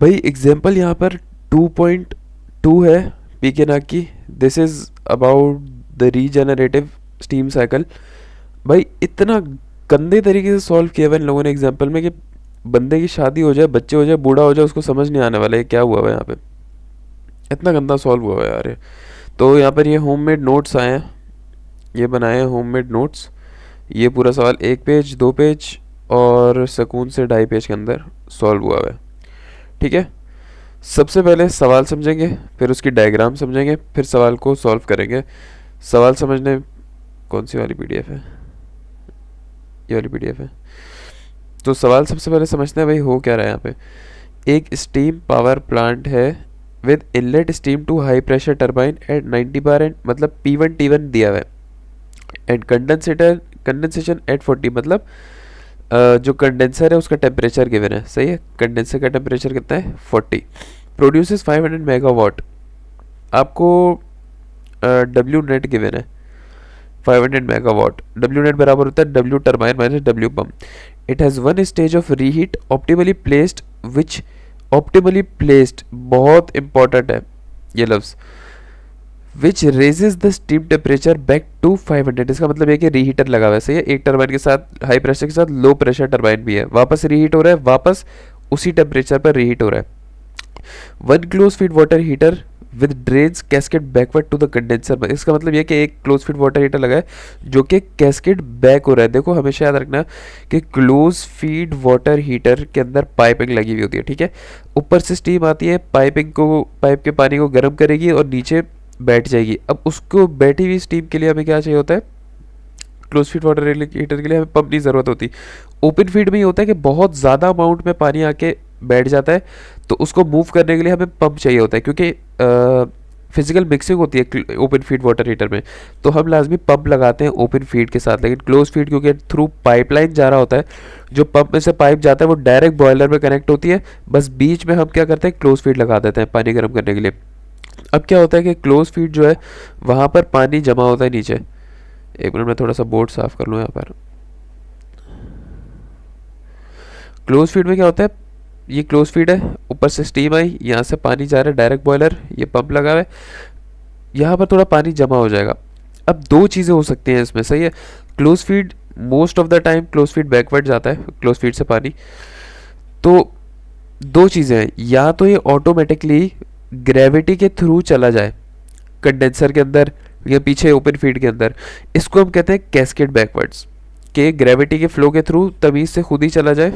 भाई एग्जाम्पल यहाँ पर 2.2 है पीकेनाक की। This is about the regenerative steam cycle. भाई इतना गंदे तरीके से सॉल्व किया हुआ इन लोगों ने एग्जाम्पल में कि बंदे की शादी हो जाए, बच्चे हो जाए, बूढ़ा हो जाए, उसको समझ नहीं आने वाला है क्या हुआ हुआ है यहाँ पे। इतना गंदा सॉल्व हुआ हुआ है यार ये। तो यहाँ पर ये होममेड नोट्स आए हैं, ये बनाए हैं होममेड नोट्स। ये पूरा सवाल 1 पेज 2 पेज और सुकून से 2.5 पेज के अंदर सॉल्व हुआ हुआ है। ठीक है, सबसे पहले सवाल समझेंगे, फिर उसकी डायग्राम समझेंगे, फिर सवाल को सॉल्व करेंगे। सवाल समझने कौन सी वाली पीडीएफ है? ये वाली पीडीएफ है। तो सवाल सबसे पहले समझते हैं भाई हो क्या रहा है यहाँ पे। एक स्टीम पावर प्लांट है with inlet steam to high pressure turbine at 90 bar and मतलब P1 T1 दिया हुआ है एंड कंडेंसेशन एट 40 मतलब जो कंडेंसर है उसका टेम्परेचर गिवन है। सही है, कंडेंसर का टेम्परेचर कितना है 40। Produces 500 megawatt. आपको डब्ल्यू नेट गिवन है 500 मेगावाट। डब्ल्यू नेट बराबर होता है W turbine minus W pump. It has one stage of reheat optimally placed which optimally placed बहुत इंपॉर्टेंट है ये लफ्ज़, which raises the steam temperature back to 500। इसका मतलब है कि रीहीटर लगा हुआ है। सही है, एक टरबाइन के साथ हाई प्रेशर के साथ लो प्रेशर टरबाइन भी है, वापस रीहीट हो रहा है, वापस उसी टेम्परेचर पर रीहीट हो रहा है। One closed feed water heater with drains cascade backward to the condenser. इसका मतलब यह कि एक क्लोज फीड वाटर हीटर लगा है जो कि कैस्केड बैक हो रहा है। देखो हमेशा याद रखना कि क्लोज फीड वाटर हीटर के अंदर पाइपिंग लगी हुई होती है। ठीक है, ऊपर से स्टीम आती है, पाइप के पानी को गर्म करेगी और नीचे बैठ जाएगी। अब उसको बैठी हुई स्टीम के लिए हमें क्या चाहिए होता है? क्लोज फीड वाटर हीटर के लिए हमें पंप की ज़रूरत होती। ओपन फीड में ये होता है कि बहुत ज़्यादा अमाउंट में पानी आके बैठ जाता है, तो उसको मूव करने के लिए हमें पंप चाहिए होता है, क्योंकि फिजिकल मिक्सिंग होती है ओपन फीड वाटर हीटर में, तो हम लाजमी पंप लगाते हैं ओपन फीड के साथ। लेकिन क्लोज फीड क्योंकि थ्रू पाइपलाइन जा रहा होता है, जो पंप में से पाइप जाता है वो डायरेक्ट बॉयलर में कनेक्ट होती है, बस बीच में हम क्या करते हैं क्लोज फीड लगा देते हैं पानी गर्म करने के लिए। अब क्या होता है कि क्लोज फीड जो है वहाँ पर पानी जमा होता है नीचे। एक मिनट में थोड़ा सा बोर्ड साफ कर लूँ यहाँ पर। क्लोज फीड में क्या होता है, ये क्लोज फीड है, ऊपर से स्टीम आई, यहाँ से पानी जा रहा है डायरेक्ट बॉयलर, ये पंप लगा हुआ है, यहाँ पर थोड़ा पानी जमा हो जाएगा। अब दो चीज़ें हो सकती हैं इसमें। सही है, close feed most of the time close feed backward जाता है क्लोज फीड से पानी। तो दो चीज़ें हैं, या तो ये ऑटोमेटिकली ग्रेविटी के थ्रू चला जाए कंडेंसर के अंदर या पीछे ओपन फीड के अंदर, इसको हम कहते हैं कैस्केड बैकवर्ड्स, कि ग्रेविटी के फ्लो के थ्रू तमीज़ से खुद ही चला जाए,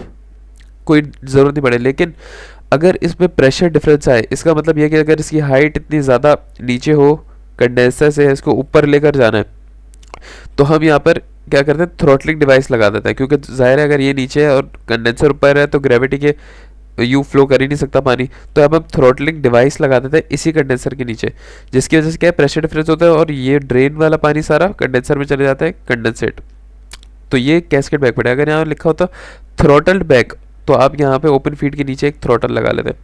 कोई ज़रूरत नहीं पड़े। लेकिन अगर इसमें प्रेशर डिफरेंस आए, इसका मतलब यह कि अगर इसकी हाइट इतनी ज़्यादा नीचे हो, कंडेंसर से इसको ऊपर लेकर जाना है, तो हम यहाँ पर क्या करते हैं थ्रॉटलिंग डिवाइस लगा देते हैं, क्योंकि जाहिर है अगर ये नीचे है और कंडेंसर ऊपर है तो ग्रेविटी के यू फ्लो कर ही नहीं सकता पानी, तो अब हम थ्रॉटलिंग डिवाइस लगा देते हैं इसी कंडेंसर के नीचे, जिसकी वजह से क्या है प्रेशर डिफरेंस होता है और ये ड्रेन वाला पानी सारा कंडेंसर में चले जाता है कंडेंसेट। तो ये कैस्केड बैक पड़े। अगर यहाँ लिखा होता थ्रॉटल्ड बैक, तो आप यहाँ पे ओपन फीड के नीचे एक थ्रॉटल लगा लेते हैं।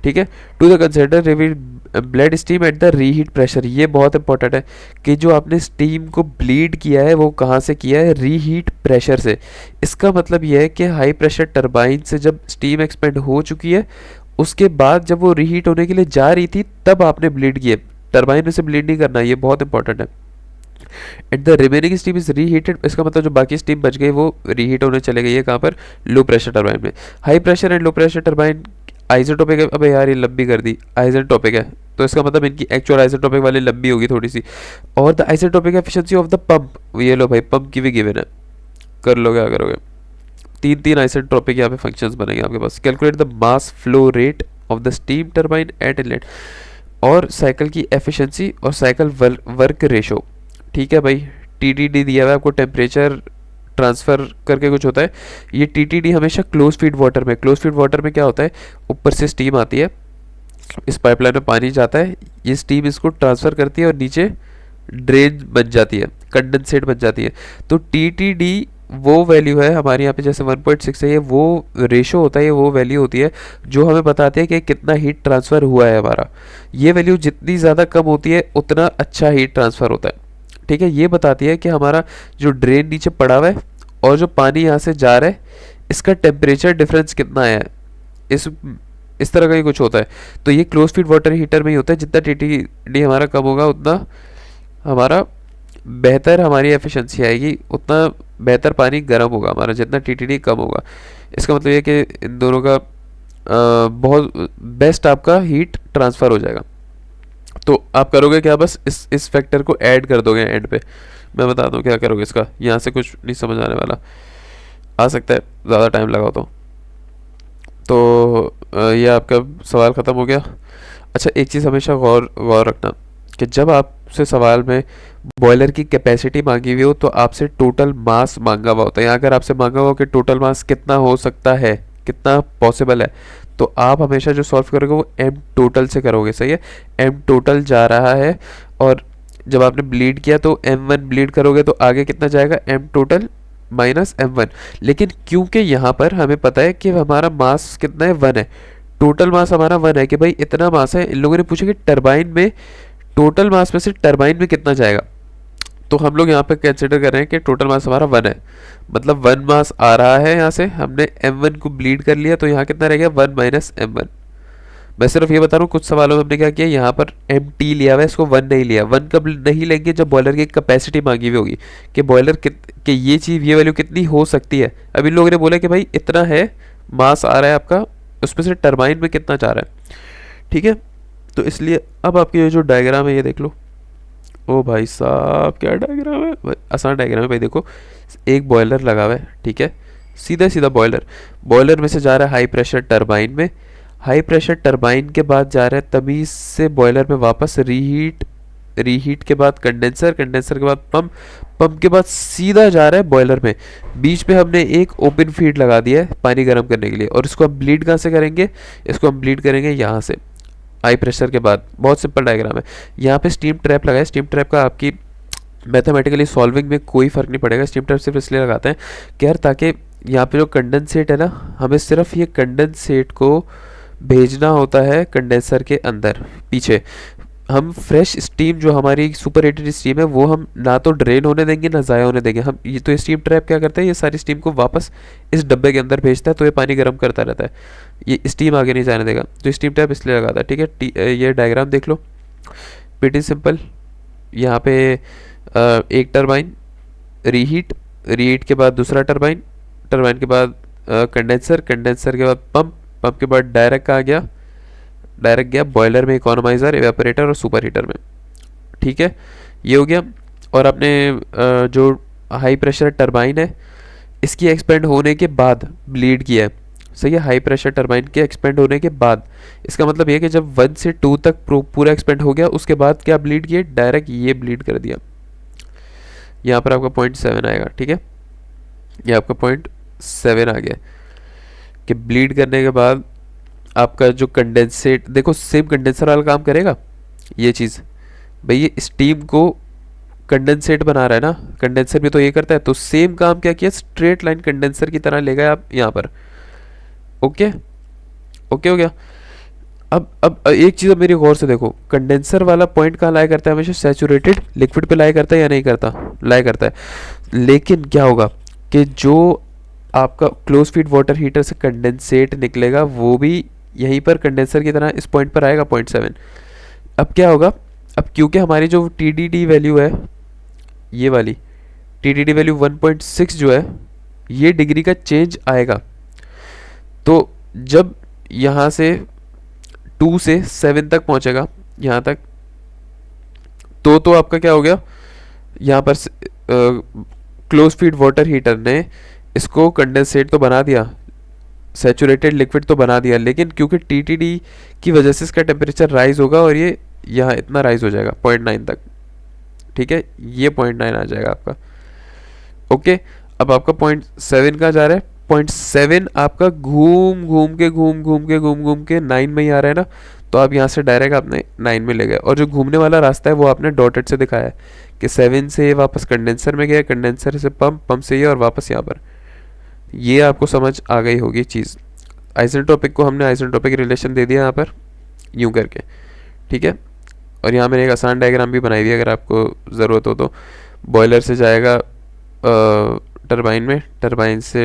ठीक है, to the consider reveal blade steam at the reheat pressure. ये बहुत इंपॉर्टेंट है कि जो आपने स्टीम को ब्लीड किया है वो कहाँ से किया है, रीहीट प्रेशर से। इसका मतलब ये है कि हाई प्रेशर टरबाइन से जब स्टीम एक्सपेंड हो चुकी है, उसके बाद जब वो रीहीट होने के लिए जा रही थी तब आपने ब्लीड किया, टरबाइन में से ब्लीड नहीं करना। ये बहुत इंपॉर्टेंट है। At the remaining steam is reheated, इसका मतलब जो बाकी स्टीम बच गई वो रीहीट होने चले गई है कहाँ पर, लो प्रेशर टरबाइन में। High pressure and low pressure turbine isotopic है। अबे यार ये लंबी कर दी, आइसोटोपिक है, तो इसका मतलब इनकी एक्चुअल आइसोटोपिक वाली लंबी होगी थोड़ी सी। और the isotopic efficiency of the pump, ये लो भाई पंप की भी गिवन है, कर लो क्या करोगे। तीन तीन आइसोटोपिक यहाँ पे फंक्शंस बनेंगे आपके पास। Calculate the mass flow rate of the steam turbine at inlet, और साइकिल की एफिशिएंसी और साइकिल वर्क रेशो। ठीक है भाई, टीटीडी दिया हुआ है आपको, टेम्परेचर ट्रांसफ़र करके कुछ होता है। ये टीटीडी हमेशा क्लोज फीड वाटर में, क्लोज फीड वाटर में क्या होता है, ऊपर से स्टीम आती है, इस पाइपलाइन में पानी जाता है, ये स्टीम इसको ट्रांसफ़र करती है और नीचे ड्रेन बन जाती है, कंडेंसेट बन जाती है। तो टीटीडी वो वैल्यू है हमारे यहाँ पे, जैसे 1.6 है, ये वो रेशो होता है, ये वो वैल्यू होती है जो हमें बताती है कि कितना हीट ट्रांसफ़र हुआ है हमारा। ये वैल्यू जितनी ज़्यादा कम होती है उतना अच्छा हीट ट्रांसफ़र होता है। ठीक है, ये बताती है कि हमारा जो ड्रेन नीचे पड़ा हुआ है और जो पानी यहाँ से जा रहा है, इसका टेम्परेचर डिफरेंस कितना आया है। इस तरह का ही कुछ होता है। तो ये क्लोज फीड वाटर हीटर में ही होता है, जितना टीटीडी हमारा कम होगा उतना हमारा बेहतर हमारी एफिशिएंसी आएगी, उतना बेहतर पानी गर्म होगा हमारा जितना टीटीडी कम होगा। इसका मतलब ये कि इन दोनों का बहुत बेस्ट आपका हीट ट्रांसफ़र हो जाएगा। तो आप करोगे क्या, बस इस फैक्टर को ऐड कर दोगे एंड पे। मैं बता दूं क्या करोगे इसका, यहाँ से कुछ नहीं समझ आने वाला, आ सकता है ज़्यादा टाइम लगाओ तो ये आपका सवाल ख़त्म हो गया। अच्छा, एक चीज़ हमेशा गौर गौर रखना कि जब आपसे सवाल में बॉयलर की कैपेसिटी मांगी हुई हो तो आपसे टोटल मास मांगा हुआ होता है। यहाँ अगर आपसे मांगा हुआ कि टोटल मास कितना हो सकता है, कितना पॉसिबल है, तो आप हमेशा जो सॉल्व करोगे वो एम टोटल से करोगे। सही है, एम टोटल जा रहा है और जब आपने ब्लीड किया तो m1 ब्लीड करोगे तो आगे कितना जाएगा, m टोटल माइनस m1। लेकिन क्योंकि यहाँ पर हमें पता है कि हमारा मास कितना है, 1 है, टोटल मास हमारा 1 है कि भाई इतना मास है। इन लोगों ने पूछा कि टरबाइन में टोटल मास में से टरबाइन में कितना जाएगा, तो हम लोग यहाँ पे कंसिडर कर रहे हैं कि टोटल मास हमारा 1 है, मतलब 1 मास आ रहा है यहाँ से, हमने m1 को ब्लीड कर लिया तो यहाँ कितना रह गया, 1 माइनस m1। मैं सिर्फ ये बता रहा हूँ कुछ सवालों में हमने क्या किया, यहाँ पर mt लिया हुआ है, इसको 1 नहीं लिया। 1 कब नहीं लेंगे, जब बॉयलर की कैपेसिटी मांगी हुई होगी कि बॉयलर कि ये चीज़ ये वैल्यू कितनी हो सकती है। अब इन लोगों ने बोला कि भाई इतना है मास आ रहा है आपका, उसमें से टरबाइन में कितना जा रहा है। ठीक है, तो इसलिए अब आपके ये जो डायग्राम है ये देख लो। ओ भाई साहब, क्या डायग्राम है भाई, आसान डायग्राम है भाई। देखो, एक बॉयलर लगा हुआ है, ठीक है, सीधा सीधा बॉयलर में से जा रहा है हाई प्रेशर टरबाइन में, हाई प्रेशर टरबाइन के बाद जा रहा है तमीज़ से बॉयलर में वापस रीहीट के बाद कंडेंसर के बाद पंप के बाद सीधा जा रहा है बॉयलर में। बीच में हमने एक ओपन फीड लगा दिया है पानी गर्म करने के लिए, और इसको हम ब्लीड कहाँ से करेंगे, इसको हम ब्लीड करेंगे यहाँ से हाई प्रेशर के बाद। बहुत सिंपल डायग्राम है। यहाँ पे स्टीम ट्रैप लगाए, स्टीम ट्रैप का आपकी मैथमेटिकली सॉल्विंग में कोई फ़र्क नहीं पड़ेगा। स्टीम ट्रैप सिर्फ इसलिए लगाते हैं कि यार ताकि यहाँ पे जो कंडेंसेट है ना, हमें सिर्फ ये कंडेंसेट को भेजना होता है कंडेंसर के अंदर पीछे। हम फ्रेश स्टीम जो हमारी सुपर हीटेड स्टीम है वो हम ना तो ड्रेन होने देंगे ना ज़ाया होने देंगे। हम ये तो स्टीम ट्रैप क्या करता है, ये सारी स्टीम को वापस इस डब्बे के अंदर भेजता है, तो ये पानी गर्म करता रहता है, ये स्टीम आगे नहीं जाने देगा। तो स्टीम ट्रैप इसलिए लगाता है। ठीक है, ये डायग्राम देख लो, प्रीटी सिंपल। यहाँ पे एक टरबाइन, रीहीट के बाद दूसरा टरबाइन के बाद कंडेंसर के बाद पंप के बाद डायरेक्ट गया बॉयलर में, इकोनोमाइज़र, एवेपोरेटर और सुपर हीटर में। ठीक है, ये हो गया। और अपने जो हाई प्रेशर टरबाइन है इसकी एक्सपेंड होने के बाद ब्लीड किया है। सही है, हाई प्रेशर टरबाइन के एक्सपेंड होने के बाद, इसका मतलब ये कि जब 1 से 2 तक पूरा एक्सपेंड हो गया उसके बाद क्या ब्लीड किया, डायरेक्ट ये ब्लीड कर दिया। यहाँ पर आपका 0.7 आएगा। ठीक है, ये आपका 0.7 आ गया कि ब्लीड करने के बाद आपका जो कंडेंसेट, देखो सेम कंडेंसर वाला काम करेगा ये चीज़ भाई, ये स्टीम को कंडेंसेट बना रहा है ना, कंडेंसर भी तो ये करता है, तो सेम काम क्या किया, स्ट्रेट लाइन कंडेंसर की तरह ले गए आप यहाँ पर। ओके ओके हो गया। अब एक चीज़ मेरी गौर से देखो, कंडेंसर वाला पॉइंट कहाँ लाया करता है, हमेशा सैचुरेटेड लिक्विड पे लाया करता है या नहीं करता, लाया करता है। लेकिन क्या होगा कि जो आपका क्लोज फीड वाटर हीटर से कंडेंसेट निकलेगा वो भी यहीं पर कंडेंसर की तरह इस पॉइंट पर आएगा 0.7। अब क्या होगा, अब क्योंकि हमारी जो TDD वैल्यू है, ये वाली TDD वैल्यू 1.6 जो है, ये डिग्री का चेंज आएगा। तो जब यहाँ से 2 से 7 तक पहुँचेगा यहाँ तक, तो आपका क्या हो गया, यहाँ पर क्लोज फीड वाटर हीटर ने इसको कंडेंसेट तो बना दिया, सैचुरेटेड लिक्विड तो बना दिया, लेकिन क्योंकि TTD की वजह से इसका टेम्परेचर राइज होगा और ये यहाँ इतना राइज हो जाएगा 0.9 तक। ठीक है, ये 0.9 आ जाएगा आपका। ओके, अब आपका 0.7 का जा रहा है, 0.7 आपका घूम के 9 में ही आ रहा है ना, तो आप यहाँ से डायरेक्ट आपने 9 में ले गए। और जो घूमने वाला रास्ता है वो आपने डॉटेड से दिखाया है कि 7 से ये वापस कंडेंसर में गया, कंडेंसर से पंप से ये, और वापस यहाँ पर। ये आपको समझ आ गई होगी चीज़। आइसेंट्रोपिक को हमने आइसेंट्रोपिक रिलेशन दे दिया यहाँ पर यूँ करके। ठीक है, और यहाँ मैंने एक आसान डायग्राम भी बनाई हुई, अगर आपको ज़रूरत हो तो। बॉयलर से जाएगा टरबाइन में, टरबाइन से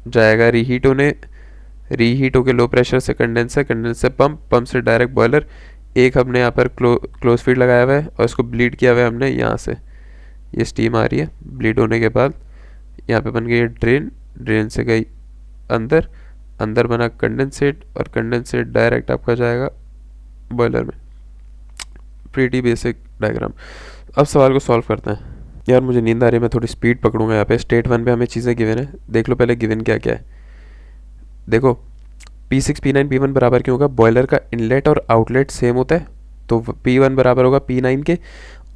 जाएगा रीहीट होने, रीहीट होके लो प्रेशर से कंडेंसर, कंडेंसर से पंप, पंप से डायरेक्ट बॉयलर। एक हमने यहाँ पर क्लोज फीड लगाया हुआ है और इसको ब्लीड किया हुआ है हमने यहाँ से, ये स्टीम आ रही है। ब्लीड होने के बाद यहाँ पे बन गई है ड्रेन, ड्रेन से गई अंदर, अंदर बना कंडेंसेट और कंडेंसेट डायरेक्ट आपका जाएगा बॉयलर में। Pretty basic diagram. अब सवाल को सॉल्व करते हैं। यार मुझे नींद आ रही है, मैं थोड़ी स्पीड पकड़ूंगा। यहाँ पे स्टेट 1 पे हमें चीज़ें गिवन है, देख लो पहले गिवन क्या क्या है। देखो P6 P9 P1 बराबर क्यों होगा, बॉयलर का इनलेट और आउटलेट सेम होता है तो P1 बराबर होगा P9 के।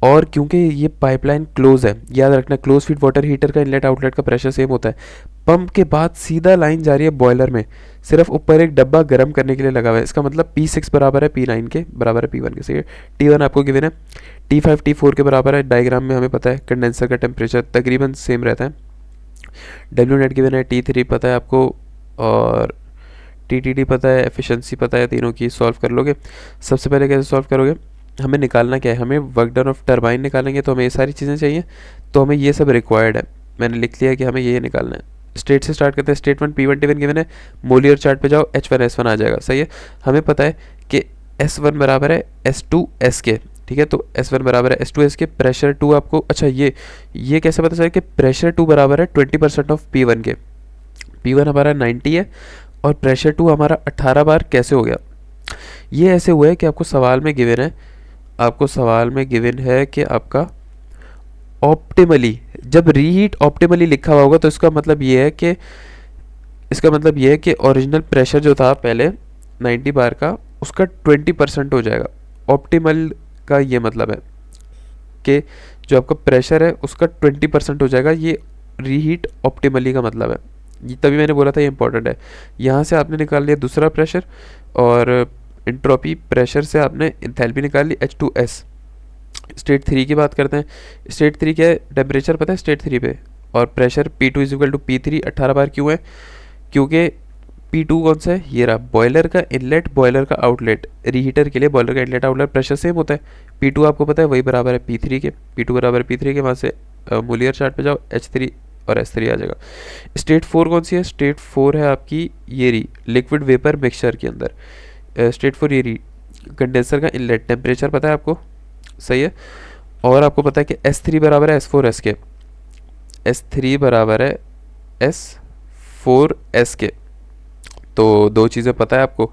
और क्योंकि ये पाइपलाइन क्लोज है, याद रखना क्लोज फीड वाटर हीटर का इनलेट आउटलेट का प्रेशर सेम होता है। पंप के बाद सीधा लाइन जा रही है बॉयलर में, सिर्फ ऊपर एक डब्बा गर्म करने के लिए लगा हुआ है। इसका मतलब P6 बराबर है P9 के, बराबर है P1 के। सही है। T1 आपको गिवन है, T5 T4 के बराबर है। डायग्राम में हमें पता है कंडेंसर का टेम्परेचर तकरीबन सेम रहता है। W नेट गिवन है, T3 पता है आपको और TTD पता है, एफिशिएंसी पता है, तीनों की सॉल्व कर लोगे। सबसे पहले कैसे सॉल्व करोगे, हमें निकालना क्या है, हमें वर्क डन ऑफ टरबाइन निकालेंगे तो हमें ये सारी चीज़ें चाहिए, तो हमें ये सब रिक्वायर्ड है। मैंने लिख लिया कि हमें ये निकालना है। स्टेट से स्टार्ट करते हैं। स्टेट 1 P1 T1 गिवन है, मोलियर चार्ट पे जाओ, H1 S1 आ जाएगा। सही है। हमें पता है कि S1 बराबर है S2 S के, ठीक है। तो S1 बराबर है S2 S के, प्रेशर 2 आपको, अच्छा ये कैसे पता चला कि प्रेशर 2 बराबर है 20% ऑफ P1 के। P1 हमारा 90 है और प्रेशर 2 हमारा 18 बार कैसे हो गया, ये ऐसे हुआ है कि आपको सवाल में गिवन है, आपको सवाल में गिवन है कि आपका ऑप्टिमली, जब रीहीट ऑप्टिमली लिखा हुआ होगा तो इसका मतलब ये है कि ओरिजिनल प्रेशर जो था पहले 90 बार का, उसका 20% हो जाएगा। ऑप्टिमल का ये मतलब है कि जो आपका प्रेशर है उसका 20% हो जाएगा। ये रीहीट ऑप्टिमली का मतलब है, ये तभी मैंने बोला था ये इंपॉर्टेंट है। यहाँ से आपने निकाल लिया दूसरा प्रेशर और इंट्रोपी, प्रेशर से आपने एंथैल्पी निकाल ली H2S। स्टेट 3 की बात करते हैं। स्टेट 3 क्या है, टेम्परेचर पता है स्टेट 3 पे, और pressure P2 is equal to P3 18 bar. क्यों है, क्योंकि P2 कौन सा है, ये रहा बॉयलर का इनलेट, बॉयलर का आउटलेट। रीहीटर के लिए बॉयलर का इनलेट आउटलेट प्रेशर सेम होता है। P2 आपको पता है वही बराबर है P3 के, P2 बराबर P3 के। वहाँ से मोलियर चार्ट पे जाओ, H3 और S3 आ जाएगा। स्टेट 4 कौन सी है, स्टेट 4 है आपकी ये रही लिक्विड वेपर मिक्सचर के अंदर। स्टेट 4 ये रही कंडेंसर का इनलेट, टेम्परेचर पता है आपको। सही है। और आपको पता है कि S3 बराबर है S4 S के, S3 बराबर है S4 S के। तो दो चीज़ें पता है आपको।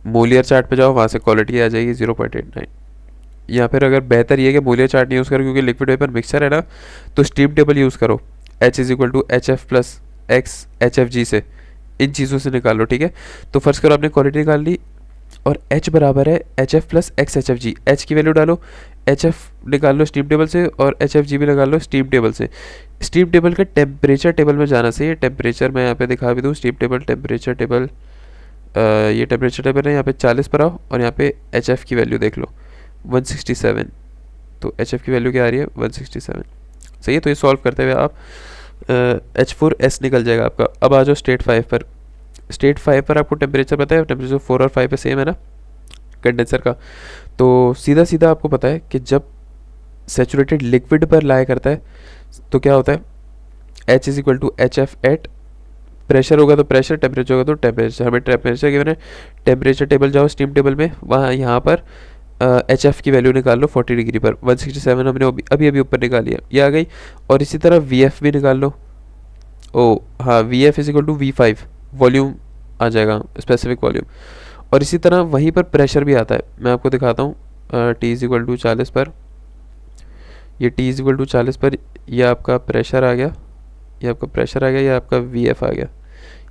मोलियर चार्ट पे जाओ, वहाँ से क्वालिटी आ जाएगी 0.89। या फिर अगर बेहतर ये कि मोलियर चार्ट नहीं यूज़ करो क्योंकि लिक्विड वेपर मिक्सचर है ना, तो स्टीम टेबल यूज़ करो, H is equal to HF plus X HFG से, इन चीज़ों से निकाल लो। ठीक है। तो फर्स्ट करो आपने क्वालिटी निकाल ली और H बराबर है HF plus X HFG। H की वैल्यू डालो, HF निकाल लो स्टीम टेबल से और HFG भी निकाल लो स्टीम टेबल से। स्टीम टेबल के टेम्परेचर टेबल में जाना चाहिए। टेम्परेचर मैं यहाँ पे दिखा भी दूँ, स्टीम टेबल टेम्परेचर टेबल, ये टेम्परेचर टेबल है। यहाँ पे 40 पर आओ और यहाँ पे HF की वैल्यू देख लो 167। तो HF की वैल्यू क्या आ रही है 167। सही है। तो ये सॉल्व करते हुए आप H4S निकल जाएगा आपका। अब आ जाओ स्टेट 5 पर। स्टेट 5 पर आपको टेम्परेचर पता है, टेम्परेचर 4 और 5 पे सेम है ना कंडेंसर का। तो सीधा सीधा आपको पता है कि जब सेचुरेटेड लिक्विड पर लाया करता है तो क्या होता है, H is equal to HF at, pressure होगा तो प्रेशर, टेम्परेचर होगा तो टेम्परेचर। हमें टेम्परेचर गिवन है, टेम्परेचर टेबल जाओ स्टीम टेबल में, वहाँ यहाँ पर HF की वैल्यू निकाल लो 40 डिग्री पर। 167 हमने अभी अभी ऊपर निकाली है, ये आ गई। और इसी तरह VF भी निकाल लो। ओ हाँ, VF is equal to V5, volume आ जाएगा, स्पेसिफिक वॉल्यूम। और इसी तरह वहीं पर प्रेशर भी आता है, मैं आपको दिखाता हूँ। T इज इक्वल टू 40 पर, ये T इज इक्वल टू 40 पर ये आपका प्रेशर आ गया, ये आपका प्रेशर आ गया, ये आपका VF आ गया।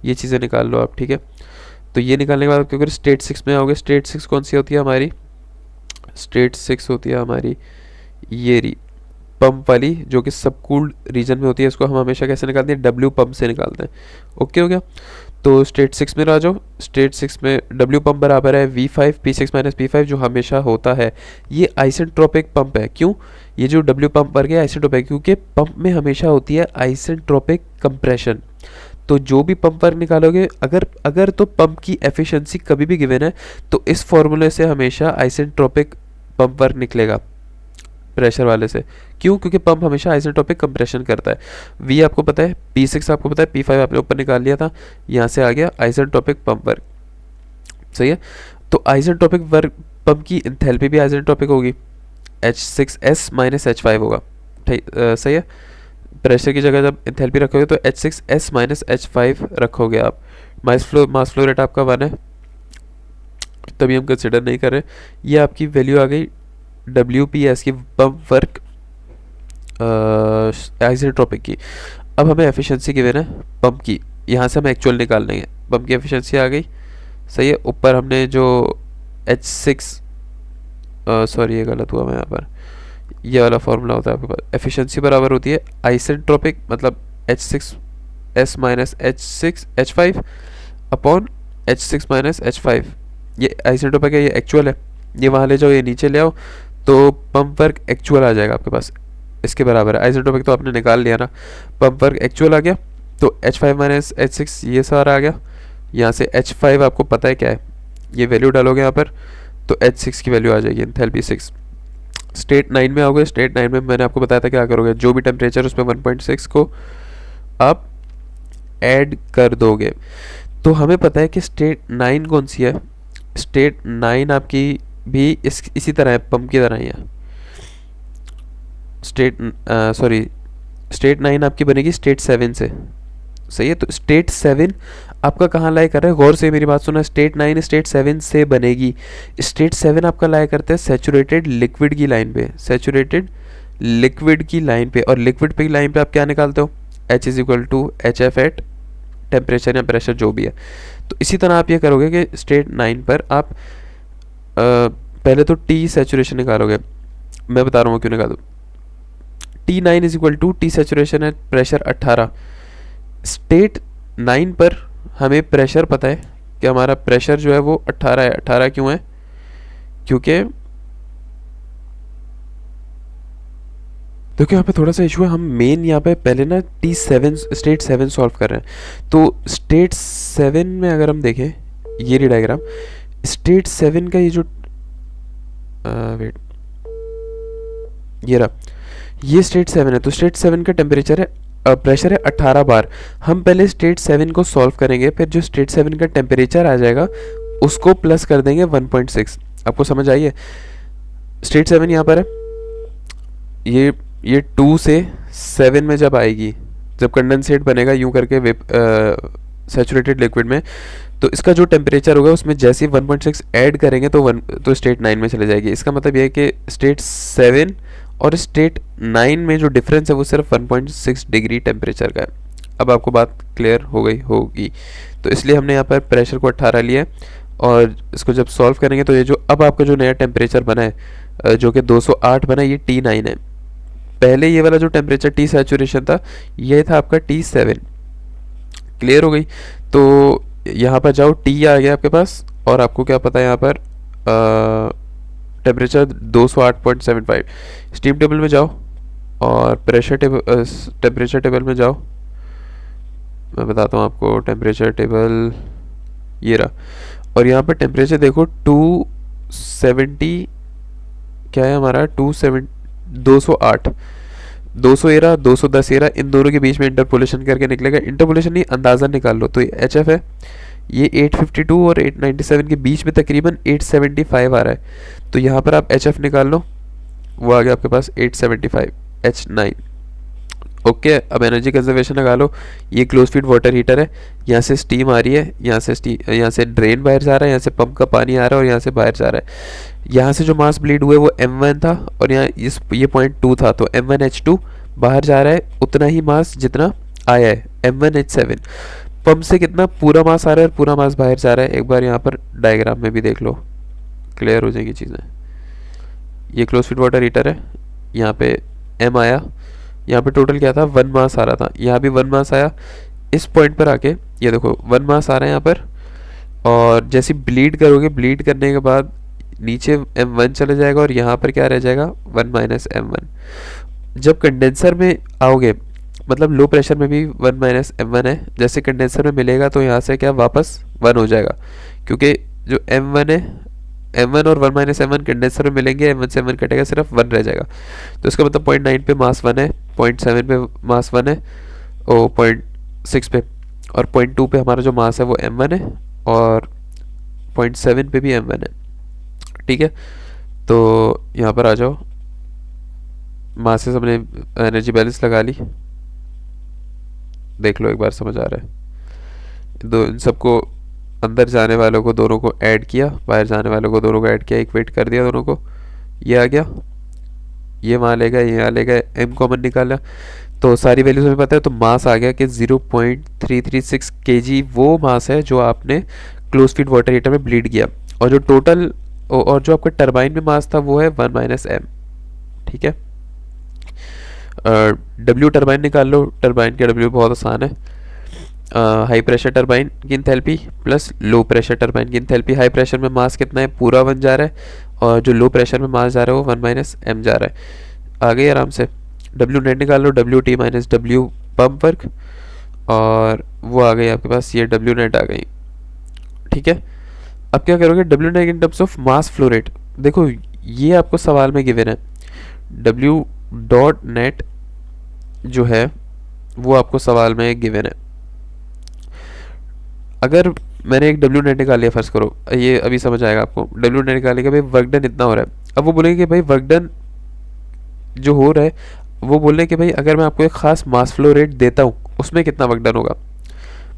ये चीज़ें निकाल लो आप। ठीक है। तो ये निकालने के बाद क्योंकि स्टेट 6 में आओगे, स्टेट 6 कौन सी होती है हमारी, स्टेट 6 होती है हमारी ये री पंप वाली, जो कि सबकूल्ड रीजन में होती है। इसको हम हमेशा कैसे निकालते हैं, W पंप से निकालते हैं। ओके हो गया। तो स्टेट 6 में आ जाओ। स्टेट 6 में W पंप बराबर है V5 P6 माइनस P5, जो हमेशा होता है। ये आइसेंट्रोपिक पंप है। क्यों, ये जो W पंप वर्ग है आइसेंट्रोपिक, क्योंकि पंप में हमेशा होती है आइसेंट्रोपिक कंप्रेशन। तो जो भी पंप वर्क निकालोगे, अगर तो पंप की एफिशिएंसी कभी भी गिवन है तो इस फॉर्मूले से हमेशा आइसेंट्रोपिक पंप वर्क निकलेगा। प्रेशर वाले से। क्यों? क्योंकि पंप हमेशा आइसेंट्रोपिक कंप्रेशन करता है। वी आपको पता है, P6 आपको पता है, P5 आपने ऊपर निकाल लिया था, यहाँ से आ गया आइसेंट्रोपिक पंप वर्क। सही है। तो आइसेंट्रोपिक वर्क पंप की इंथैल्पी भी आइसेंट्रोपिक होगी, H6S माइनस H5 होगा। ठीक, सही है। प्रेशर की जगह जब इंथैल्पी रखोगे तो H6S माइनस H5 रखोगे आप। मास फ्लो रेट आपका 1 है, तभी हम कंसिडर नहीं कर रहे। ये आपकी वैल्यू आ गई WPS की, पंप वर्क आइसेंट्रोपिक की। अब हमें एफिशिएंसी गिवन है पंप की, यहाँ से हम एक्चुअल निकाल लेंगे। पंप की एफिशिएंसी आ गई, सही है। ऊपर हमने जो H6 सॉरी ये गलत हुआ मैं यहाँ पर, ये वाला फॉर्मूला होता है आपके पास। एफिशिएंसी बराबर होती है आइसेंट्रोपिक मतलब H6S minus H5 upon H6 minus H5। ये आइसेंट्रोपिक है, ये एक्चुअल है, ये वहाँ ले जाओ, ये नीचे ले आओ, तो पंप वर्क एक्चुअल आ जाएगा आपके पास, इसके बराबर है। आइसेंट्रोपिक तो आपने निकाल लिया ना, पंप वर्क एक्चुअल आ गया, तो H5 माइनस H6 ये सारा आ गया। यहाँ से H5 आपको पता है क्या है, ये वैल्यू डालोगे यहाँ पर तो H6 की वैल्यू आ जाएगी, एंथैल्पी 6। स्टेट 9 में आओगे, स्टेट 9 में मैंने आपको बताया था क्या करोगे, जो भी टेम्परेचर उसमें 1.6 को आप ऐड कर दोगे। तो हमें पता है कि स्टेट 9 कौन सी है, स्टेट 9 आपकी भी इसी तरह है, पंप की तरह ही है। स्टेट 9 आपकी बनेगी स्टेट 7 से, सही है। तो स्टेट 7 आपका कहाँ लाया कर रहा है, गौर से मेरी बात सुना, स्टेट 9 स्टेट 7 से बनेगी। स्टेट 7 आपका लाया करते हैं सैचुरेटेड लिक्विड की लाइन पे, सैचुरेटेड लिक्विड की लाइन पे। और लिक्विड पे लाइन पे आप क्या निकालते हो, H is equal to HF at temperature या प्रेशर जो भी है। तो इसी तरह आप ये करोगे कि स्टेट 9 पर आप पहले तो T सैचुरेशन निकालोगे, मैं बता रहा हूँ क्यों निकालो। T9 is equal to T saturation है प्रेशर 18। स्टेट 9 पर हमें प्रेशर पता है कि हमारा प्रेशर जो है वो 18 है। 18 क्यों है, क्योंकि देखो यहाँ पे थोड़ा सा इशू है, हम मेन यहाँ पे पहले ना T7 स्टेट 7 सॉल्व कर रहे हैं। तो स्टेट 7 में अगर हम देखें ये रही डायग्राम, स्टेट 7 का ये जो वेट ये रहा, ये स्टेट 7 है। तो स्टेट 7 का टेम्परेचर है प्रेशर है 18 बार। हम पहले स्टेट 7 को सॉल्व करेंगे, फिर जो स्टेट 7 का टेम्परेचर आ जाएगा उसको प्लस कर देंगे 1.6। आपको समझ आई है? स्टेट 7 यहाँ पर है, ये 2 से 7 में जब आएगी, जब कंडेंसेट बनेगा यूं करके सैचुरेटेड लिक्विड में, तो इसका जो टेम्परेचर होगा उसमें जैसे ही 1.6 ऐड करेंगे तो स्टेट 9 में चले जाएगी। इसका मतलब ये है कि स्टेट 7 और स्टेट 9 में जो डिफरेंस है वो सिर्फ 1.6 डिग्री टेम्परेचर का है। अब आपको बात क्लियर हो गई होगी। तो इसलिए हमने यहाँ पर प्रेशर को 18 लिया है, और इसको जब सॉल्व करेंगे तो ये जो अब आपका जो नया टेम्परेचर बना है जो कि 208 बना है, ये T9 है। पहले ये वाला जो टेम्परेचर T सैचुरेशन था ये था आपका T7। क्लियर हो गई? तो यहाँ पर जाओ, T आ गया आपके पास, और आपको क्या पता है यहाँ पर टेम्परेचर 208.75। स्टीम टेबल में जाओ और प्रेशर टेबल टेम्परेचर टेबल में जाओ, मैं बताता हूँ आपको टेम्परेचर टेबल ये रहा। और यहाँ पर टेम्परेचर देखो 270 क्या है हमारा, 208 200 एरा 210 एरा, इन दोनों के बीच में इंटरपोलेशन करके निकलेगा। इंटरपोलेशन नहीं, अंदाज़ा निकाल लो। तो ये HF है, ये 852 और 897 के बीच में तकरीबन 875 आ रहा है। तो यहाँ पर आप HF निकाल लो, वो आ गया आपके पास 875 H9। ओके, अब एनर्जी कंजर्वेशन लगा लो। ये क्लोज फीड वाटर हीटर है, यहाँ से स्टीम आ रही है, यहाँ से ड्रेन बाहर जा रहा है, यहाँ से पंप का पानी आ रहा है और यहाँ से बाहर जा रहा है। यहाँ से जो मास ब्लीड हुए वो M1 था और यहाँ ये पॉइंट 2 था, तो M1H2 बाहर जा रहा है उतना ही मास जितना आया है M1H7। पंप से कितना पूरा मास आ रहा है और पूरा मास बाहर जा रहा है, एक बार यहाँ पर डायग्राम में भी देख लो, क्लियर हो जाएगी चीज़ें। ये क्लोज फीड वाटर हीटर है, यहाँ पे M आया, यहाँ पे टोटल क्या था 1 मास आ रहा था, यहाँ भी 1 मास आया। इस पॉइंट पर आके ये देखो 1 मास आ रहा है यहाँ पर, और जैसे ब्लीड करोगे, ब्लीड करने के बाद नीचे M1 चले जाएगा और यहाँ पर क्या रह जाएगा 1 माइनस M1। जब कंडेंसर में आओगे, मतलब लो प्रेशर में भी 1 माइनस M1 है, जैसे कंडेंसर में मिलेगा तो यहाँ से क्या वापस 1 हो जाएगा, क्योंकि जो M1 है M1 और 1 माइनस M1 कंडेंसर में मिलेंगे, M1 से M1 कटेगा, सिर्फ 1 रह जाएगा। तो इसका मतलब 0.9 पे मास 1 है, 0.7 पे मास 1 है, और 0.6 पे, और 0.2 पे हमारा जो मास है वो M1 है, और 0.7 पे भी M1 है। ठीक है, तो यहाँ पर आ जाओ, मासेस हमने एनर्जी बैलेंस लगा ली, देख लो एक बार, समझ आ रहा है। दो इन सबको, अंदर जाने वालों को दोनों को ऐड किया, बाहर जाने वालों को दोनों को ऐड किया, इक्वेट कर दिया दोनों को, ये आ गया, ये वहाँ ले गया, ये यहाँ ले गया, m कॉमन निकाला, तो सारी वैल्यूज हमें पता है। तो मास आ गया कि 0.336 kg वो मास है जो आपने क्लोज फीड वाटर हीटर में ब्लीड किया, और जो टोटल और जो आपका टरबाइन में मास था वो है 1 माइनस m। ठीक है, डब्ल्यू टरबाइन निकाल लो, टरबाइन का डब्ल्यू बहुत आसान है, हाई प्रेशर टरबाइन की enthalpy plus low pressure turbine की इंथैल्पी। हाई प्रेशर में मास कितना है, पूरा 1 जा रहा है, और जो लो प्रेशर में मास जा रहा है वो 1 माइनस m जा रहा है। आ गई आराम से। डब्ल्यू नेट निकाल लो, W T minus W pump work, और वो आ गई आपके पास, ये डब्ल्यू नेट आ गई। ठीक है, अब क्या करोगे, W net in terms of mass flow rate. देखो ये आपको सवाल में गिवन है, डब्ल्यू डॉट नेट जो है वो आपको सवाल में गिवन है। अगर मैंने एक डब्ल्यू नेट निकाल लिया, फर्ज करो, ये अभी समझ आएगा आपको, डब्ल्यू नेट निकालने का भाई वर्क डन इतना हो रहा है। अब वो बोलेंगे कि भाई वर्क डन जो हो रहा है, वो बोल रहे हैं कि भाई अगर मैं आपको एक खास मास फ्लो रेट देता हूँ उसमें कितना वर्क डन होगा।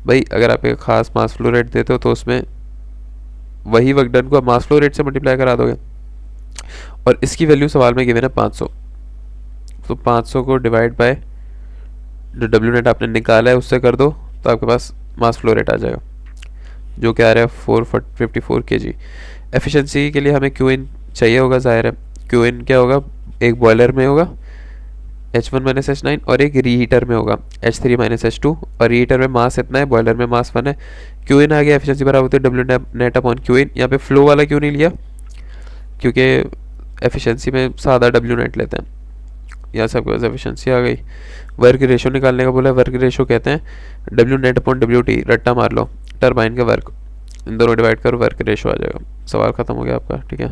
भाई अगर आप एक खास मास फ्लो रेट देते हो तो उसमें वही वर्क डन को आप मास फ्लो रेट से मल्टीप्लाई करा दोगे, और इसकी वैल्यू सवाल में गिवन है 500। तो 500 को डिवाइड बाय जो डब्ल्यू नेट आपने निकाला है उससे कर दो, तो आपके पास मास फ्लो रेट आ जाएगा, जो कि आ रहा है 454 kg। एफिशिएंसी के लिए हमें क्यू इन चाहिए होगा, ज़ाहिर है। क्यू इन क्या होगा, एक बॉयलर में होगा H1 माइनस H9, और एक रीहीटर में होगा H3 माइनस H2, और रीहीटर में मास इतना है, बॉयलर में मास 1 है। क्यू इन आ गया, एफिशिएंसी बराबर होती है W net upon Q in. यहाँ पे फ्लो वाला क्यों नहीं लिया, क्योंकि एफिशिएंसी में सादा डब्ल्यू नेट लेते हैं। यहाँ से आपके पास एफिशिएंसी आ गई। वर्क रेशो निकालने का बोला है, वर्क रेशो कहते हैं W net upon W T, रट्टा मार लो, टरबाइन का वर्क, इन दोनों डिवाइड करो, वर्क रेशो आ जाएगा, सवाल ख़त्म हो गया आपका। ठीक है।